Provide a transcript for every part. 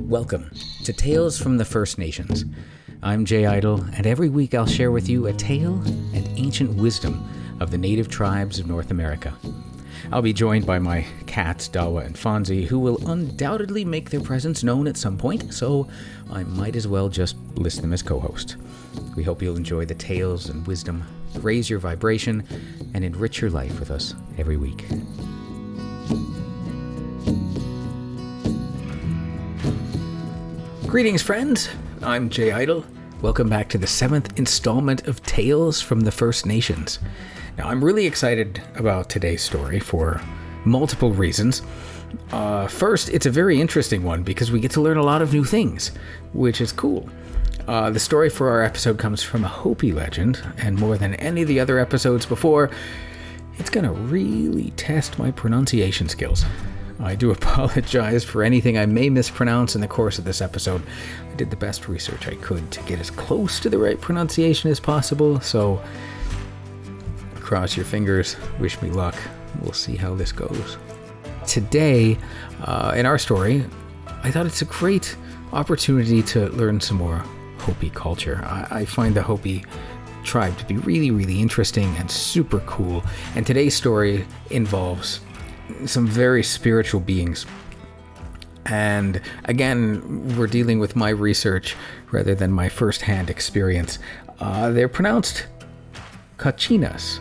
Welcome to Tales from the First Nations. I'm Jay Idle, and every week I'll share with you a tale and ancient wisdom of the native tribes of North America. I'll be joined by my cats, Dawa and Fonzie, who will undoubtedly make their presence known at some point, so I might as well just list them as co-host. We hope you'll enjoy the tales and wisdom, raise your vibration, and enrich your life with us every week. Greetings, friends. I'm Jay Idle. Welcome back to the 7th installment of Tales from the First Nations. Now, I'm really excited about today's story for multiple reasons. First, it's a very interesting one because we get to learn a lot of new things, which is cool. The story for our episode comes from a Hopi legend, and more than any of the other episodes before, it's going to really test my pronunciation skills. I do apologize for anything I may mispronounce in the course of this episode. I did the best research I could to get as close to the right pronunciation as possible, so cross your fingers, wish me luck. We'll see how this goes. Today, in our story, I thought it's a great opportunity to learn some more Hopi culture. I find the Hopi tribe to be really, really interesting and super cool, and today's story involves some very spiritual beings. And again, we're dealing with my research rather than my first-hand experience. They're pronounced Katcinas.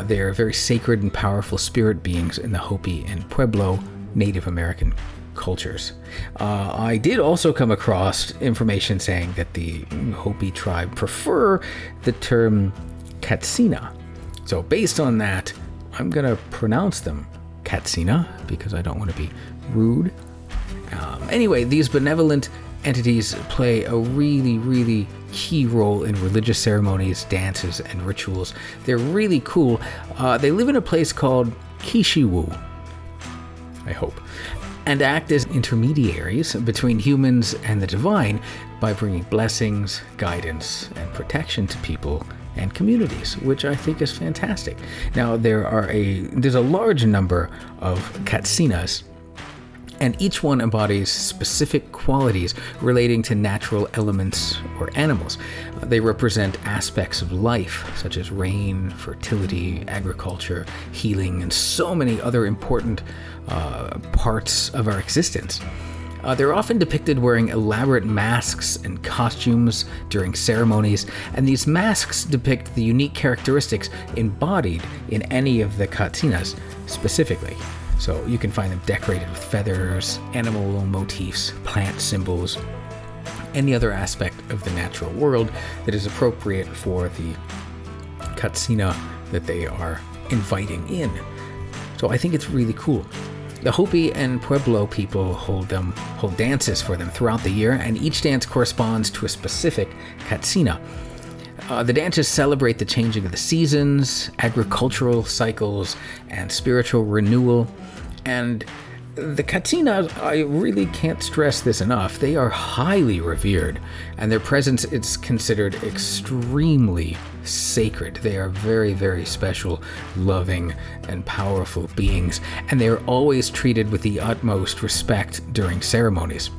They're very sacred and powerful spirit beings in the Hopi and Pueblo Native American cultures. I did also come across information saying that the Hopi tribe prefer the term Katsina. So based on that, I'm going to pronounce them Katsina because I don't want to be rude. Anyway, these benevolent entities play a really, really key role in religious ceremonies, dances, and rituals. They're really cool. They live in a place called Kishiwu, I hope, and act as intermediaries between humans and the divine by bringing blessings, guidance, and protection to people and communities, which I think is fantastic. Now, there's a large number of Katcinas, and each one embodies specific qualities relating to natural elements or animals. They represent aspects of life, such as rain, fertility, agriculture, healing, and so many other important parts of our existence. They're often depicted wearing elaborate masks and costumes during ceremonies, and these masks depict the unique characteristics embodied in any of the Katcinas specifically. So you can find them decorated with feathers, animal motifs, plant symbols, any other aspect of the natural world that is appropriate for the Katsina that they are inviting in. So I think it's really cool. The Hopi and Pueblo people hold dances for them throughout the year, and each dance corresponds to a specific Katsina. The dances celebrate the changing of the seasons, agricultural cycles, and spiritual renewal. And the Katcinas, I really can't stress this enough, they are highly revered, and their presence is considered extremely sacred. They are very, very special, loving, and powerful beings, and they are always treated with the utmost respect during ceremonies.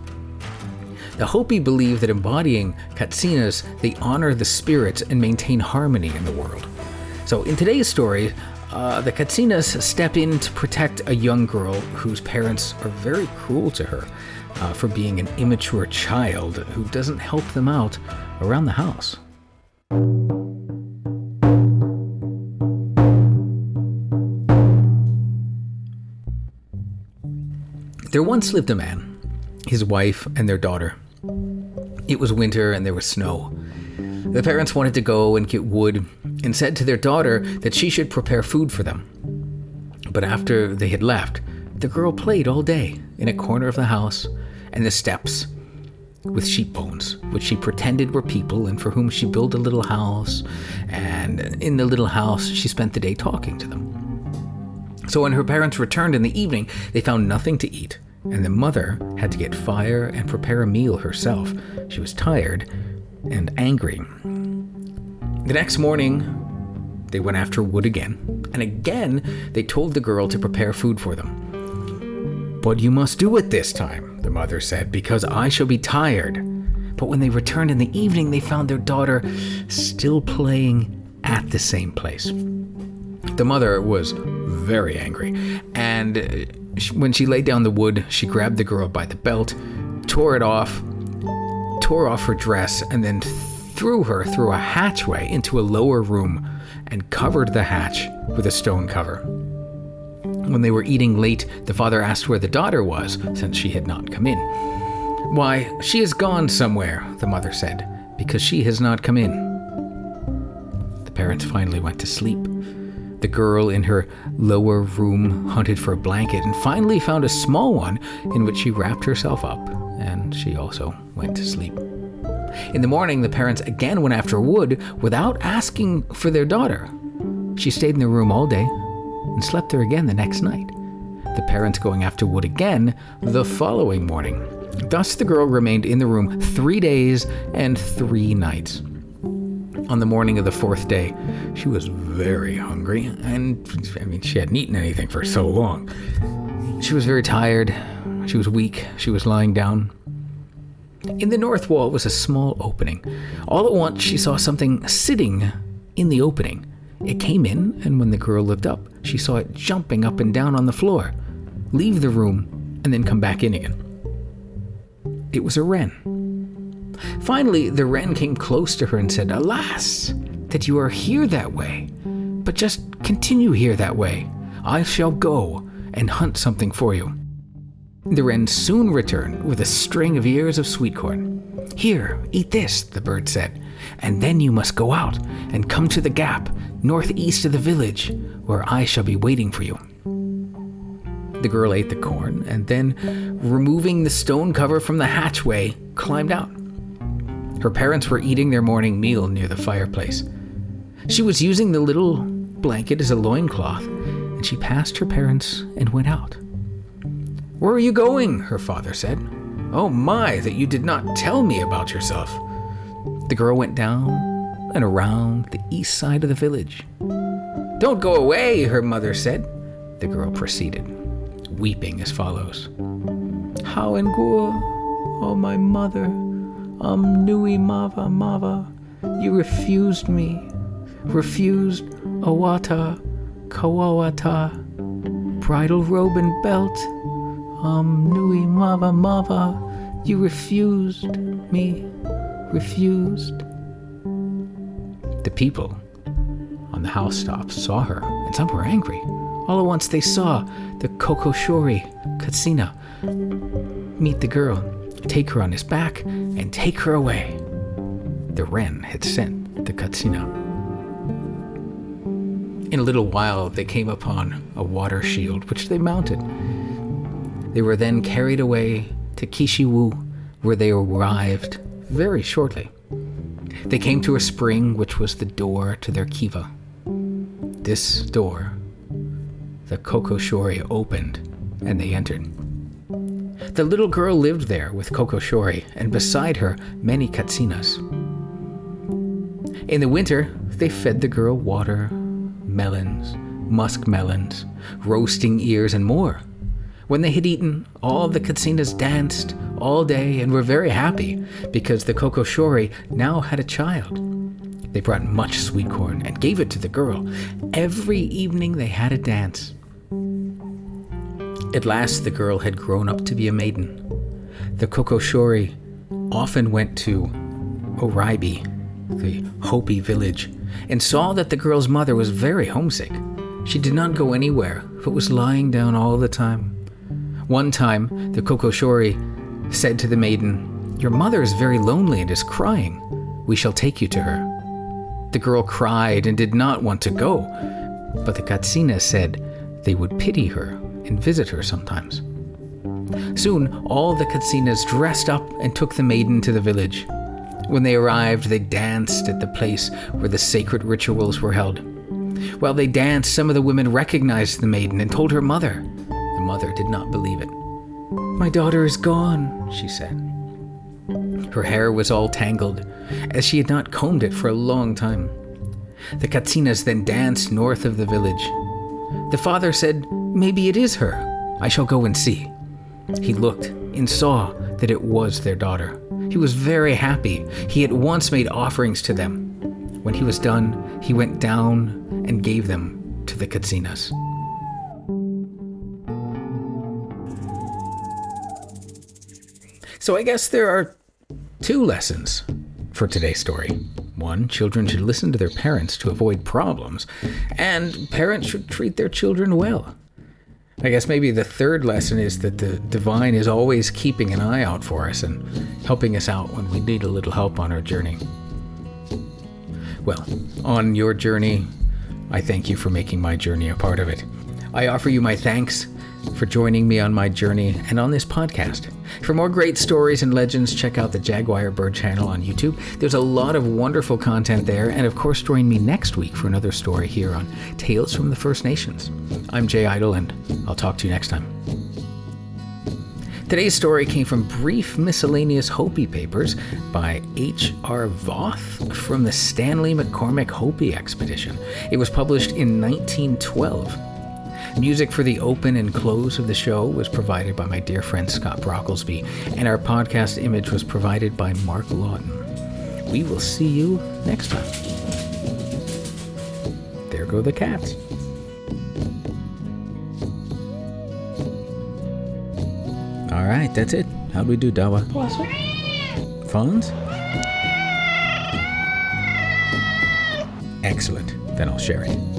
The Hopi believe that embodying Katcinas, they honor the spirits and maintain harmony in the world. So in today's story, the Katcinas step in to protect a young girl whose parents are very cruel to her for being an immature child who doesn't help them out around the house. There once lived a man, his wife, and their daughter. It was winter and there was snow. The parents wanted to go and get wood and said to their daughter that she should prepare food for them. But after they had left, the girl played all day in a corner of the house and the steps with sheep bones, which she pretended were people and for whom she built a little house. And in the little house, she spent the day talking to them. So when her parents returned in the evening, they found nothing to eat, and the mother had to get fire and prepare a meal herself. She was tired and angry. The next morning, they went after wood again, and again they told the girl to prepare food for them. "But you must do it this time," the mother said, "because I shall be tired." But when they returned in the evening, they found their daughter still playing at the same place. The mother was very angry, and when she laid down the wood, she grabbed the girl by the belt, tore off her dress, and then threw her through a hatchway into a lower room and covered the hatch with a stone cover. When they were eating late, the father asked where the daughter was, since she had not come in. "Why, she has gone somewhere," the mother said, "because she has not come in." The parents finally went to sleep. The girl in her lower room hunted for a blanket and finally found a small one in which she wrapped herself up, and she also went to sleep. In the morning, the parents again went after wood without asking for their daughter. She stayed in the room all day and slept there again the next night, the parents going after wood again the following morning. Thus the girl remained in the room 3 days and 3 nights. On the morning of the 4th day, she was very hungry, and she hadn't eaten anything for so long. She was very tired, she was weak, she was lying down. In the north wall was a small opening. All at once she saw something sitting in the opening. It came in, and when the girl looked up, she saw it jumping up and down on the floor, leave the room, and then come back in again. It was a wren. Finally, the wren came close to her and said, "Alas, that you are here that way, but just continue here that way. I shall go and hunt something for you." The wren soon returned with a string of ears of sweet corn. "Here, eat this," the bird said, "and then you must go out and come to the gap northeast of the village, where I shall be waiting for you." The girl ate the corn and then, removing the stone cover from the hatchway, climbed out. Her parents were eating their morning meal near the fireplace. She was using the little blanket as a loincloth, and she passed her parents and went out. "Where are you going?" her father said. "Oh my, that you did not tell me about yourself." The girl went down and around the east side of the village. "Don't go away," her mother said. The girl proceeded, weeping as follows. "How and go, oh my mother, nui mava mava, you refused me, refused awata, kawawata, bridal robe and belt, nui mava mava, you refused me, refused." The people on the housetops saw her, and some were angry. All at once they saw the Kokoshori, Katsina, meet the girl, take her on his back, and take her away. The wren had sent the Katsina. In a little while they came upon a water shield, which they mounted. They were then carried away to Kishiwu, where they arrived very shortly. They came to a spring which was the door to their kiva. This door the Kokoshori opened, and they entered. The little girl lived there with Kokoshori, and beside her many Katcinas. In the winter, they fed the girl water, melons, musk melons, roasting ears, and more. When they had eaten, all the Katcinas danced all day and were very happy because the Kokoshori now had a child. They brought much sweet corn and gave it to the girl. Every evening they had a dance. At last the girl had grown up to be a maiden. The Kokoshori often went to Oraibi, the Hopi village, and saw that the girl's mother was very homesick. She did not go anywhere, but was lying down all the time. One time, the Kokoshori said to the maiden, "Your mother is very lonely and is crying. We shall take you to her." The girl cried and did not want to go, but the Katcinas said they would pity her and visit her sometimes. Soon, all the Katcinas dressed up and took the maiden to the village. When they arrived, they danced at the place where the sacred rituals were held. While they danced, some of the women recognized the maiden and told her mother. The mother did not believe it. "My daughter is gone," she said. Her hair was all tangled, as she had not combed it for a long time. The Katcinas then danced north of the village. The father said, "Maybe it is her. I shall go and see." He looked and saw that it was their daughter. He was very happy. He at once made offerings to them. When he was done, he went down and gave them to the Katcinas. So I guess there are 2 lessons for today's story. 1, children should listen to their parents to avoid problems, and parents should treat their children well. I guess maybe the 3rd lesson is that the divine is always keeping an eye out for us and helping us out when we need a little help on our journey. Well, on your journey, I thank you for making my journey a part of it. I offer you my thanks for joining me on my journey and on this podcast. For more great stories and legends, check out the Jaguar Bird channel on YouTube. There's a lot of wonderful content there, and of course join me next week for another story here on Tales from the First Nations. I'm Jay Idle, and I'll talk to you next time. Today's story came from Brief Miscellaneous Hopi Papers by H.R. Voth from the Stanley McCormick Hopi Expedition. It was published in 1912. Music for the open and close of the show was provided by my dear friend Scott Brocklesby, and our podcast image was provided by Mark Lawton. We will see you next time. There go the cats. All right, that's it. How'd we do, Dawa? Phones? Excellent. Then I'll share it.